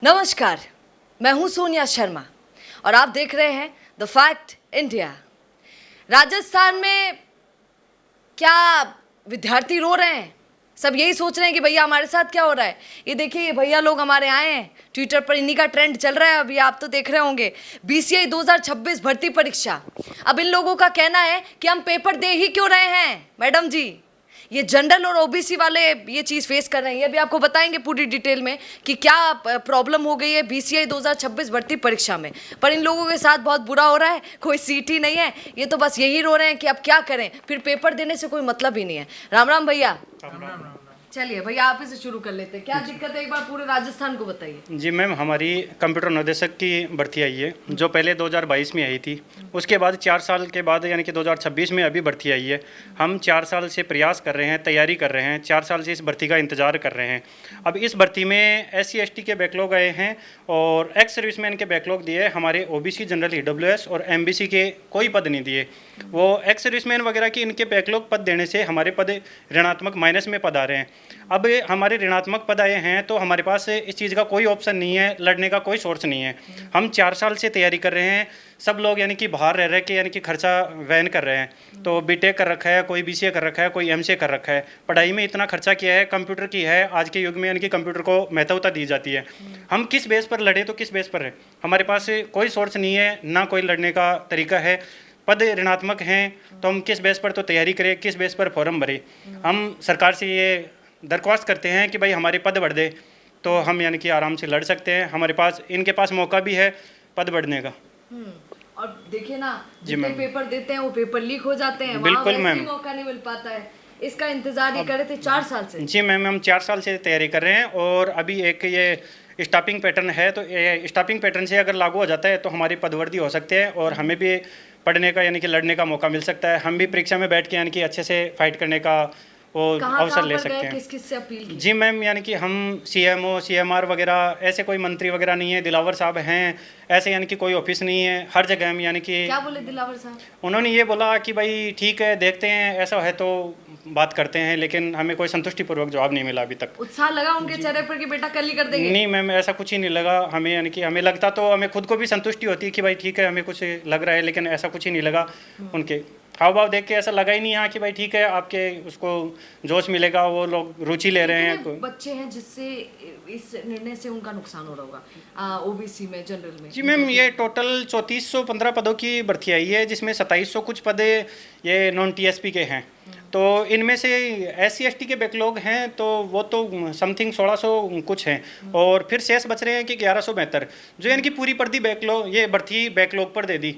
नमस्कार, मैं हूं सोनिया शर्मा और आप देख रहे हैं द फैक्ट इंडिया। राजस्थान में क्या विद्यार्थी रो रहे हैं? सब यही सोच रहे हैं कि भैया हमारे साथ क्या हो रहा है। ये देखिए, ये भैया लोग हमारे आए हैं, ट्विटर पर इन्हीं का ट्रेंड चल रहा है, अभी आप तो देख रहे होंगे। बीसीआई 2026 भर्ती परीक्षा। अब इन लोगों का कहना है कि हम पेपर दे ही क्यों रहे हैं मैडम जी। ये जनरल और ओबीसी वाले ये चीज़ फेस कर रहे हैं। ये भी आपको बताएंगे पूरी डिटेल में कि क्या प्रॉब्लम हो गई है बीसीआई 2026 भर्ती परीक्षा में। पर इन लोगों के साथ बहुत बुरा हो रहा है, कोई सीट ही नहीं है। ये तो बस यही रो रहे हैं कि अब क्या करें, फिर पेपर देने से कोई मतलब ही नहीं है। राम राम भैया। चलिए भैया, आप ही से शुरू कर लेते हैं। क्या दिक्कत है, एक बार पूरे राजस्थान को बताइए। जी मैम, हमारी कंप्यूटर अनुदेशक की भर्ती आई है, जो पहले 2022 में आई थी। उसके बाद 4 साल के बाद यानी कि 2026 में अभी भर्ती आई है। हम 4 साल से प्रयास कर रहे हैं, तैयारी कर रहे हैं, 4 साल से इस भर्ती का इंतज़ार कर रहे हैं। अब इस भर्ती में SC ST के बैकलॉग आए हैं और एक्स सर्विसमैन के बैकलॉग दिए। हमारे OBC, जनरल, EWS और MBC के कोई पद नहीं दिए। वो एक्स सर्विसमैन वगैरह की इनके बैकलॉग पद देने से हमारे पद ऋणात्मक माइनस में पद आ रहे हैं। अब हमारे ऋणात्मक पद आए हैं तो हमारे पास इस चीज़ का कोई ऑप्शन नहीं है, लड़ने का कोई सोर्स नहीं है। हम 4 साल से तैयारी कर रहे हैं। सब लोग यानी कि बाहर रह रहे के यानी कि खर्चा वहन कर रहे हैं। तो बीटेक कर रखा है, कोई BCA कर रखा है, कोई MCA कर रखा है। पढ़ाई में इतना खर्चा किया है, कंप्यूटर की है। आज के युग में यानी कि कंप्यूटर को महत्वता दी जाती है। हम किस बेस पर लड़े, तो किस बेस पर है? हमारे पास कोई सोर्स नहीं है, ना कोई लड़ने का तरीका है। पद ऋणात्मक हैं तो हम किस बेस पर तो तैयारी करें, किस बेस पर फॉर्म भरें। हम सरकार से ये दरख्वास्त करते हैं कि भाई हमारे पद बढ़ दे, तो हम यानी कि आराम से लड़ सकते हैं। हमारे पास, इनके पास मौका भी है पद बढ़ने का। और देखिए ना, जितने पेपर देते हैं वो पेपर लीक हो जाते हैं। बिल्कुल मैम, मौका नहीं मिल पाता है। इसका इंतजार ही करे थे 4 साल से। जी मैम, हम 4 साल से तैयारी कर रहे हैं। और अभी एक ये स्टाफिंग पैटर्न है, तो ये स्टाफिंग पैटर्न से अगर लागू हो जाता है तो हमारी पदवर्धी हो सकती है और हमें भी पढ़ने का यानी कि लड़ने का मौका मिल सकता है। हम भी परीक्षा में बैठ के यानी कि अच्छे से फाइट करने का वो अवसर ले सकते हैं। किस किस से अपील की? जी मैम, यानी कि हम CMO CMR वगैरह, ऐसे कोई मंत्री वगैरह नहीं है। दिलावर साहब हैं, ऐसे यानी कि कोई ऑफिस नहीं है। हर जगह हम यानी कि, क्या बोले दिलावर साहब? उन्होंने ये बोला कि भाई ठीक है, देखते हैं, ऐसा है तो बात करते हैं। लेकिन हमें कोई संतुष्टिपूर्वक जवाब नहीं मिला अभी तक। उत्साह लगा उनके चेहरे पर कि बेटा कल ही कर देंगे? नहीं मैम, ऐसा कुछ ही नहीं लगा हमें। यानी कि हमें लगता तो हमें खुद को भी संतुष्टि होती कि भाई ठीक है, हमें कुछ लग रहा है, लेकिन ऐसा कुछ ही नहीं लगा। उनके हाव भाव देख के ऐसा लगा ही नहीं यहाँ कि भाई ठीक है, आपके उसको जोश मिलेगा, वो लोग रुचि ले रहे हैं। बच्चे हैं जिससे इस निर्णय से उनका नुकसान हो रहा होगा OBC में, जनरल में। जी मैम, ये टोटल 3415 पदों की भर्ती आई है, जिसमें 2700 कुछ पदे ये नॉन TSP के हैं। तो इनमें से SC ST के बैकलॉग हैं, तो वो तो समथिंग 1600 कुछ हैं। और फिर शेष बच रहे हैं कि 1172, जो यानी कि पूरी पढ़ती बैकलॉग, ये भर्ती बैकलॉग पर दे दी।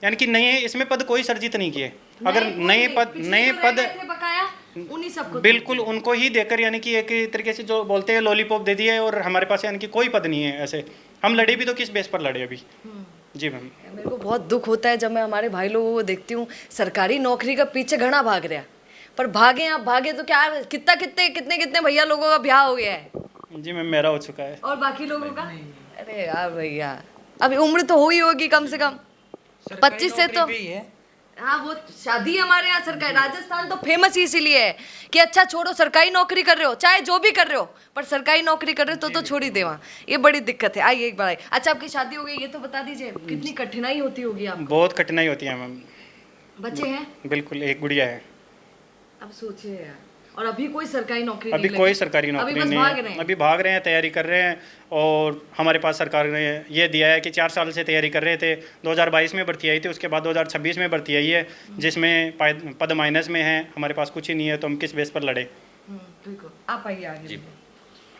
यानी कि नए इसमें पद कोई सर्जित नहीं किए। अगर नए पद उन्हीं सबको बिल्कुल उनको ही देकर यानी कि एक तरीके से जो बोलते हैं लॉलीपॉप दे दिए। और हमारे पास यानी कि कोई पद नहीं है ऐसे। हम लड़े भी तो किस बेस पर लड़े अभी। जी मैम, मेरे को बहुत दुख होता है जब मैं हमारे भाई लोगों को देखती हूँ सरकारी नौकरी का पीछे घना भाग रहा। पर भागे आप भागे तो क्या, कितने भैया लोगों का ब्याह हो गया है। जी मैम, मेरा हो चुका है। और बाकी लोगों का? अरे यार भैया, अभी उम्र तो हो ही होगी कम से कम 25 से तो। हाँ, वो शादी हमारे यहाँ सरकारी। राजस्थान तो फेमस ही इसीलिए है कि अच्छा छोड़ो, सरकारी नौकरी कर रहे हो, चाहे जो भी कर रहे हो, पर सरकारी नौकरी कर रहे हो तो छोड़ ही दे वहाँ। ये बड़ी दिक्कत है। आइए एक बार आइए। अच्छा, आपकी शादी हो गई, ये तो बता दीजिए, कितनी कठिनाई होती होगी आपको? बहुत कठिनाई होती है मैम। बच्चे हैं? बिल्कुल, एक गुड़िया है। अब सोचिए यार, और अभी कोई सरकारी नौकरी अभी कोई सरकारी नौकरी नहीं है। अभी भाग रहे हैं, तैयारी कर रहे हैं। और हमारे पास सरकार ने ये दिया है कि 4 साल से तैयारी कर रहे थे। 2022 में भर्ती आई थी, उसके बाद 2026 में भर्ती आई है, जिसमें पद माइनस में है। हमारे पास कुछ ही नहीं है, तो हम किस बेस पर लड़े? ठीक है, आप आइए आगे।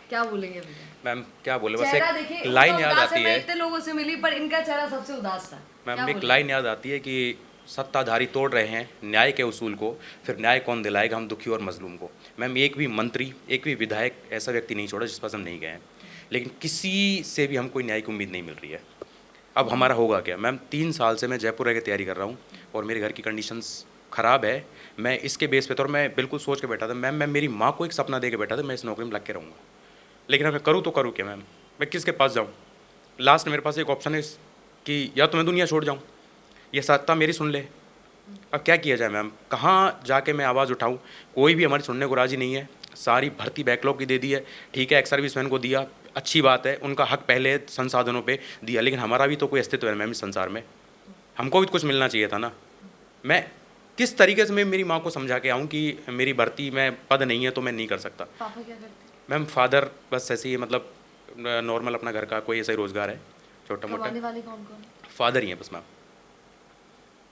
क्या बोलेंगे मैम? क्या बोले, बस एक लाइन याद आती है। इतने लोगों से मिली पर इनका चेहरा सबसे उदास था। मैम, एक लाइन याद आती है कि सत्ताधारी तोड़ रहे हैं न्याय के उसूल को, फिर न्याय कौन दिलाएगा हम दुखी और मजलूम को। मैम, एक भी मंत्री, एक भी विधायक ऐसा व्यक्ति नहीं छोड़ा जिस पास हम नहीं गए हैं, लेकिन किसी से भी हमको न्याय की उम्मीद नहीं मिल रही है। अब हमारा होगा क्या? मैम, 3 साल से मैं जयपुर रह के तैयारी कर रहा हूँ और मेरे घर की कंडीशंस ख़राब है। मैं इसके बेस पे तो, और मैं बिल्कुल सोच के बैठा था मैम, मैं मेरी माँ को एक सपना दे के बैठा था, मैं इस नौकरी में लग के रहूँगा। लेकिन अब मैं करूँ तो करूँ क्या मैम? मैं किसके पास जाऊँ? लास्ट मेरे पास एक ऑप्शन है कि या तो मैं दुनिया छोड़ जाऊँ, ये सत्ता मेरी सुन ले। अब क्या किया जाए मैम? कहाँ जाके मैं आवाज़ उठाऊँ? कोई भी हमारी सुनने को राजी नहीं है। सारी भर्ती बैकलॉग की दे दी है, ठीक है, एक्स सर्विसमैन को दिया, अच्छी बात है, उनका हक पहले संसाधनों पे दिया, लेकिन हमारा भी तो कोई अस्तित्व है मैम इस संसार में, हमको भी तो कुछ मिलना चाहिए था ना। मैं किस तरीके से मैं मेरी माँ को समझा के आऊँ कि मेरी भर्ती में पद नहीं है तो मैं नहीं कर सकता। पापा क्या करते हैं? मैम फादर बस ऐसे ही मतलब नॉर्मल अपना घर का कोई ऐसा ही रोज़गार है छोटा मोटा। कमाने वाले कौन कौन है? फादर ही है बस मैम।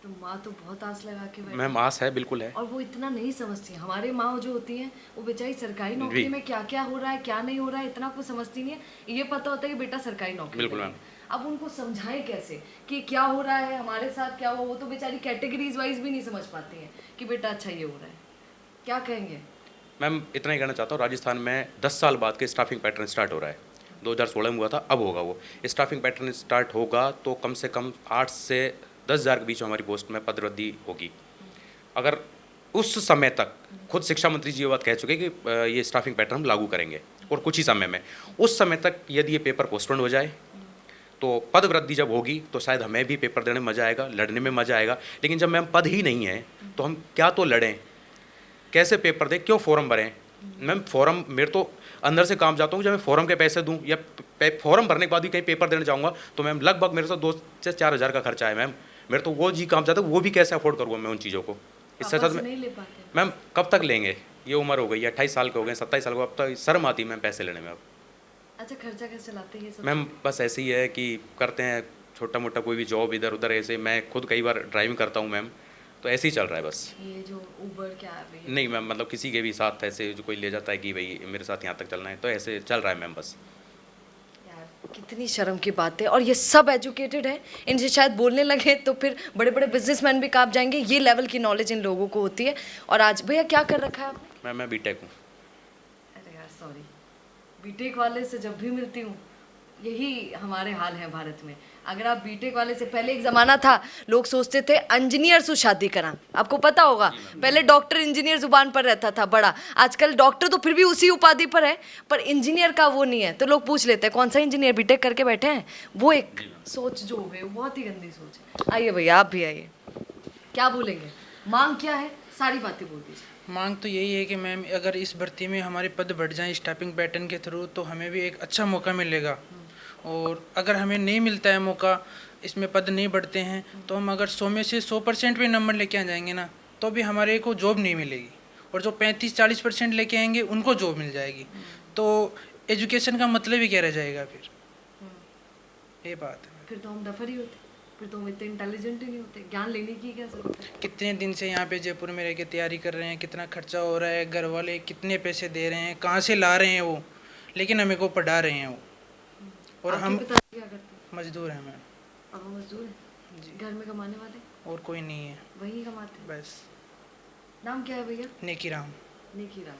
तो माँ तो बहुत आस लगा के बैठी मैम आस है, बिल्कुल है। और वो इतना नहीं समझती। हमारे माँ जो होती हैं वो बेचारी सरकारी नौकरी जी। में क्या क्या हो रहा है क्या नहीं हो रहा है इतना कुछ समझती नहीं है। ये पता होता है कि बेटा सरकारी नौकरी बिल्कुल करेगा। मैम। अब उनको समझाएं कैसे कि क्या हो रहा है हमारे साथ क्या हुआ। वो तो बेचारी कैटेगरीज वाइज भी नहीं समझ पाती हैं कि बेटा अच्छा ये हो रहा है। क्या कहेंगे? मैम इतना ही कहना चाहता हूँ, राजस्थान में 10 साल बाद के स्टाफिंग पैटर्न स्टार्ट हो रहा है। 2016 में हुआ था, अब होगा वो स्टाफिंग पैटर्न स्टार्ट होगा तो कम से कम 8 से 10,000 के बीच में हमारी पोस्ट में पदवृद्धि होगी। अगर उस समय तक खुद शिक्षा मंत्री जी ये बात कह चुके कि ये स्टाफिंग पैटर्न हम लागू करेंगे और कुछ ही समय में, उस समय तक यदि ये पेपर पोस्टपोन हो जाए तो पद वृद्धि जब होगी तो शायद हमें भी पेपर देने में मज़ा आएगा, लड़ने में मज़ा आएगा। लेकिन जब मैम पद ही नहीं है तो हम क्या तो लड़ें, कैसे पेपर दें, क्यों फॉर्म भरें? मैम फॉर्म मेरे तो अंदर से काम जाता हूँ, जब मैं फॉर्म के पैसे दूँ या फॉर्म भरने के बाद भी कहीं पेपर देने जाऊँगा तो मैम लगभग मेरे साथ 2 से 4 हज़ार का खर्चा है मैम। मेरे तो वो जी काम जाता है, वो भी कैसे अफोर्ड करूँगा मैं उन चीज़ों को। इससे पापा साथ से में नहीं ले पाते? मैम कब तक लेंगे, ये उम्र हो गई है, 28 साल के हो गए, 27 साल को, अब तक शर्म आती है मैम पैसे लेने में। अब अच्छा खर्चा कैसे चलाते हैं ये सब? मैम बस ऐसे ही है कि करते हैं छोटा मोटा कोई भी जॉब इधर उधर, ऐसे मैं खुद कई बार ड्राइविंग करता हूँ मैम, तो ऐसे ही चल रहा है बस। ये जो उबर क्या है भैया? नहीं मैम मतलब किसी के भी साथ ऐसे जो कोई ले जाता है कि भाई मेरे साथ यहाँ तक चलना है, तो ऐसे चल रहा है मैम बस। यार कितनी शर्म की बात है। और ये सब एजुकेटेड है, इनसे शायद बोलने लगे तो फिर बड़े बड़े बिजनेसमैन भी कांप जाएंगे। ये लेवल की नॉलेज इन लोगों को होती है। और आज भैया क्या कर रखा है आपने? मैम मैं बीटेक हूँ। अरे यार सॉरी, बीटेक वाले से जब भी मिलती हूँ यही हमारे हाल है भारत में। अगर आप बीटेक वाले से, पहले एक ज़माना था लोग सोचते थे इंजीनियर से शादी करा, आपको पता होगा। पहले डॉक्टर इंजीनियर जुबान पर रहता था बड़ा, आजकल डॉक्टर तो फिर भी उसी उपाधि पर है पर इंजीनियर का वो नहीं है। तो लोग पूछ लेते हैं कौन सा इंजीनियर, बीटेक करके बैठे हैं। वो एक सोच जो हो गई वो बहुत ही गंदी सोच है। आइए भैया आप भी आइए, क्या बोलेंगे? मांग क्या है, सारी बातें बोल दीजिए। मांग तो यही है कि मैम अगर इस भर्ती में हमारे पद बढ़ जाएं स्टाफिंग पैटर्न के थ्रू तो हमें भी एक अच्छा मौका मिलेगा। और अगर हमें नहीं मिलता है मौका, इसमें पद नहीं बढ़ते हैं, तो हम अगर 100 में से 100% भी नंबर लेके आ जाएंगे ना तो भी हमारे को जॉब नहीं मिलेगी। और जो 35-40% लेके आएंगे उनको जॉब मिल जाएगी। तो एजुकेशन का मतलब ही क्या रह जाएगा फिर? ये बात है। फिर तो हम डफर ही होते, फिर तो हम इतने इंटेलिजेंट ही नहीं होते। ज्ञान लेने की क्या जरूरत है? कितने दिन से यहाँ पे जयपुर में रह के तैयारी कर रहे हैं, कितना खर्चा हो रहा है, घर वाले कितने पैसे दे रहे हैं, कहाँ से ला रहे हैं वो, लेकिन हमें को पढ़ा रहे हैं वो। और आपके हम पिताजी क्या करते हैं? मजदूर हैं मैम। पापा मजदूर हैं? जी। घर में कमाने वाले और कोई नहीं है, वही कमाते हैं? बस नाम क्या है भैया? नेकी राम। निकी राम।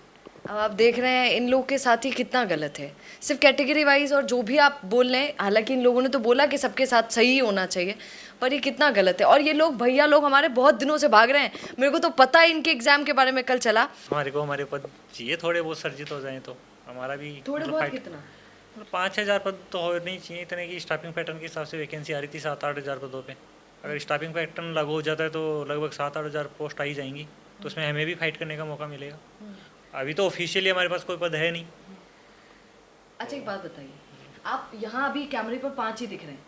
अब आप देख रहे हैं इन लोग के साथ ही कितना गलत है, सिर्फ कैटेगरी वाइज। और जो भी आप बोल रहे हैं, हालांकि इन लोगों ने तो बोला कि सबके साथ सही होना चाहिए, पर ये कितना गलत है। और ये लोग भैया लोग हमारे बहुत दिनों से भाग रहे हैं। मेरे को तो पता है इनके एग्जाम के बारे में कल चला। हमारे को हमारे पद चाहिए, थोड़े बहुत सर्जित हो जाएं तो हमारा भी थोड़े मतलब बहुत फाइट- कितना? मतलब 5,000 पद तो हो नहीं चाहिए इतने की। स्टाफिंग पैटर्न के हिसाब से वैकेंसी आ रही थी 7-8 हज़ार पदों पे। अगर स्टाफिंग पैटर्न लागू हो जाता है तो लगभग 7-8 हज़ार पोस्ट आ ही जाएंगी, तो उसमें हमें भी फाइट करने का मौका मिलेगा। अभी तो ऑफिशियली हमारे पास कोई पद है नहीं। अच्छा एक बात बताइए, आप यहाँ अभी कैमरे पर 5 ही दिख रहे हैं,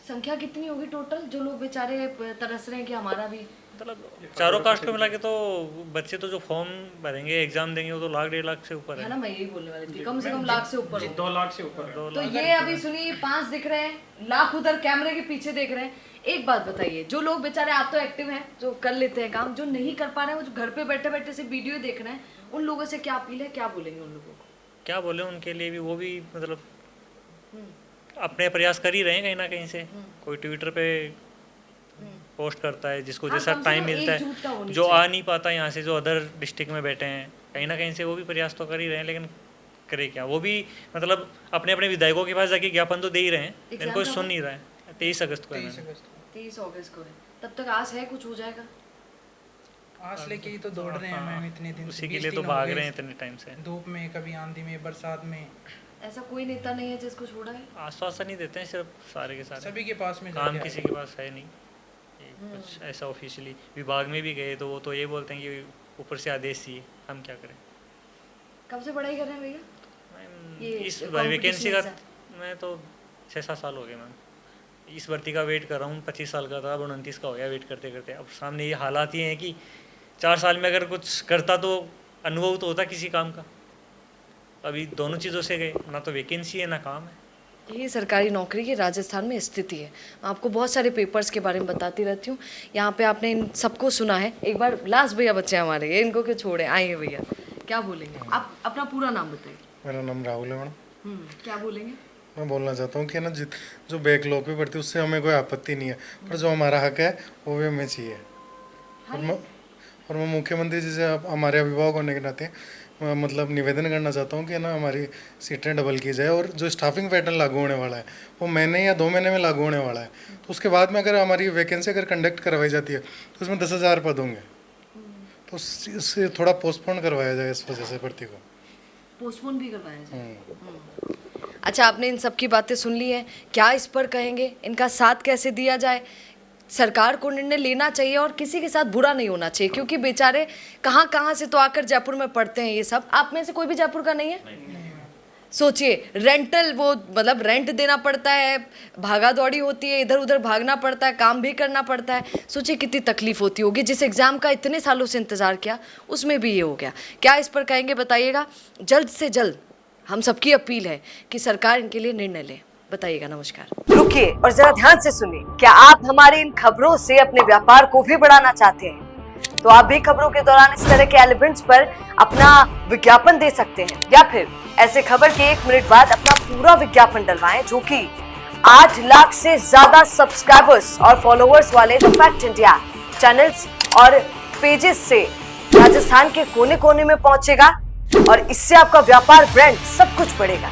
संख्या कितनी होगी टोटल जो लोग बेचारे तरस रहे हैं कि हमारा भी? मतलब चारों कास्ट को मिला के तो बच्चे तो जो फॉर्म भरेंगे एग्जाम देंगे वो तो 1,00,000-1,50,000 से ऊपर है है। ना, मैं यही बोलने वाली थी, कम से कम लाख से ऊपर होगा। 2 लाख से ऊपर। तो ये अभी सुनिए 5 दिख रहे हैं, लाख उधर कैमरे के पीछे देख रहे हैं। एक बात बताइए, जो लोग बेचारे, आप तो एक्टिव हैं, जो कर लेते हैं काम, जो नहीं कर पा रहे हैं, वो जो घर पे बैठे बैठे से वीडियो देख रहे हैं, उन लोगों से क्या अपील है, क्या बोलेंगे उन लोगों को? क्या बोले उनके लिए भी, वो भी मतलब अपने प्रयास कर ही रहे हैं कहीं ना कहीं से। कोई ट्विटर पे पोस्ट करता है जिसको हाँ, जैसा कम से टाइम कम मिलता एकजुट का है, होनी जो आ चाहिए। नहीं पाता यहाँ से, जो अदर डिस्ट्रिक्ट में बैठे हैं, कहीं ना कहीं से वो भी प्रयास तो कर ही रहे हैं। लेकिन करे क्या, वो भी मतलब अपने अपने विधायकों के पास जाके ज्ञापन तो दे ही रहे हैं, लेकिन एग्जाम कोई कब सुन है? नहीं रहा है। 23 अगस्त को है 23 मैम। अगस्त को। 23 अगस्त को है, तब तक आस है कुछ हो जाएगा? आस लेके ही तो दौड़ रहे हैं मैम इतने दिन से, उसी के 20 लिए तो दिन हो भाग गए रहे हैं इतने टाइम से। धूप में, कभी आंधी में, बरसात में, ऐसा कोई नेता नहीं है जिसको छोड़ा है? आश्वासन नहीं देते हैं सिर्फ सारे के सारे, सभी के पास में काम जाके किसी के पास है नहीं। ये कुछ ऐसा ऑफिशियली विभाग में भी गए तो वो तो ये बोलते हैं कि ऊपर से आदेश चाहिए, हम क्या करें। कब से पढ़ाई कर रहे हैं भैया? मैम ये इस competition वैकेंसी का exam। मैं तो 6-7 साल हो गए मैम। इस भर्ती का वेट कर रहा हूँ, 25 साल का था, अब 29 का हो गया वेट करते करते। अब सामने ये हालात ये हैं कि 4 साल में अगर कुछ करता तो अनुभव तो होता किसी काम का। अभी दोनों चीज़ों से गए, ना तो वैकेंसी है ना काम है। यही सरकारी नौकरी की राजस्थान में स्थिति है। आपको बहुत सारे पेपर्स के बारे में बताती रहती हूँ। यहाँ पे आपने इन सबको सुना है। एक बार लास्ट भैया बच्चे हमारे, ये इनको क्यों छोड़े, आइए भैया, क्या बोलेंगे आप? अपना पूरा नाम बताइए। मेरा नाम राहुल है मैडम। क्या बोलेंगे? मैं बोलना चाहता हूँ कि ना जो बैकलॉग पे पड़ती है उससे हमें कोई आपत्ति नहीं है, पर जो हमारा हक है वो भी हमें चाहिए। और मैं मुख्यमंत्री जी से हमारे अभिभावक होने के नाते मैं मतलब निवेदन करना चाहता हूँ कि ना हमारी सीटें डबल की जाए, और जो स्टाफिंग पैटर्न लागू होने वाला है वो महीने या 2 महीने में लागू होने वाला है। तो उसके बाद में अगर हमारी वैकेंसी अगर कंडक्ट करवाई जाती है तो उसमें 10,000 पद होंगे, तो उससे थोड़ा पोस्टपोन करवाया जाए इस वजह से भर्ती को। पोस्टपोन भी करवाया जाए। अच्छा, आपने इन सब की बातें सुन ली हैं, क्या इस पर कहेंगे? इनका साथ कैसे दिया जाए? सरकार को निर्णय लेना चाहिए और किसी के साथ बुरा नहीं होना चाहिए, क्योंकि बेचारे कहाँ कहाँ से तो आकर जयपुर में पढ़ते हैं ये सब। आप में से कोई भी जयपुर का नहीं है? सोचिए, रेंटल वो मतलब रेंट देना पड़ता है, भागा दौड़ी होती है, इधर उधर भागना पड़ता है, काम भी करना पड़ता है। सोचिए कितनी तकलीफ होती होगी। जिस एग्ज़ाम का इतने सालों से इंतज़ार किया उसमें भी ये हो गया। क्या इस पर कहेंगे बताइएगा। जल्द से जल्द हम सबकी अपील है कि सरकार इनके लिए निर्णय ले। बताइएगा। नमस्कार। रुकिए और जरा ध्यान से सुनिए। क्या आप हमारी इन खबरों से अपने व्यापार को भी बढ़ाना चाहते हैं? तो आप भी खबरों के दौरान इस तरह के एलिमेंट्स पर अपना विज्ञापन दे सकते हैं, या फिर ऐसे खबर के 1 मिनट बाद अपना पूरा विज्ञापन डलवाएं, जो कि 8 लाख से ज्यादा सब्सक्राइबर्स और फॉलोअर्स वाले द फैक्ट इंडिया चैनल्स और पेजेस से राजस्थान के कोने कोने में पहुंचेगा, और इससे आपका व्यापार, ब्रांड सब कुछ बढ़ेगा।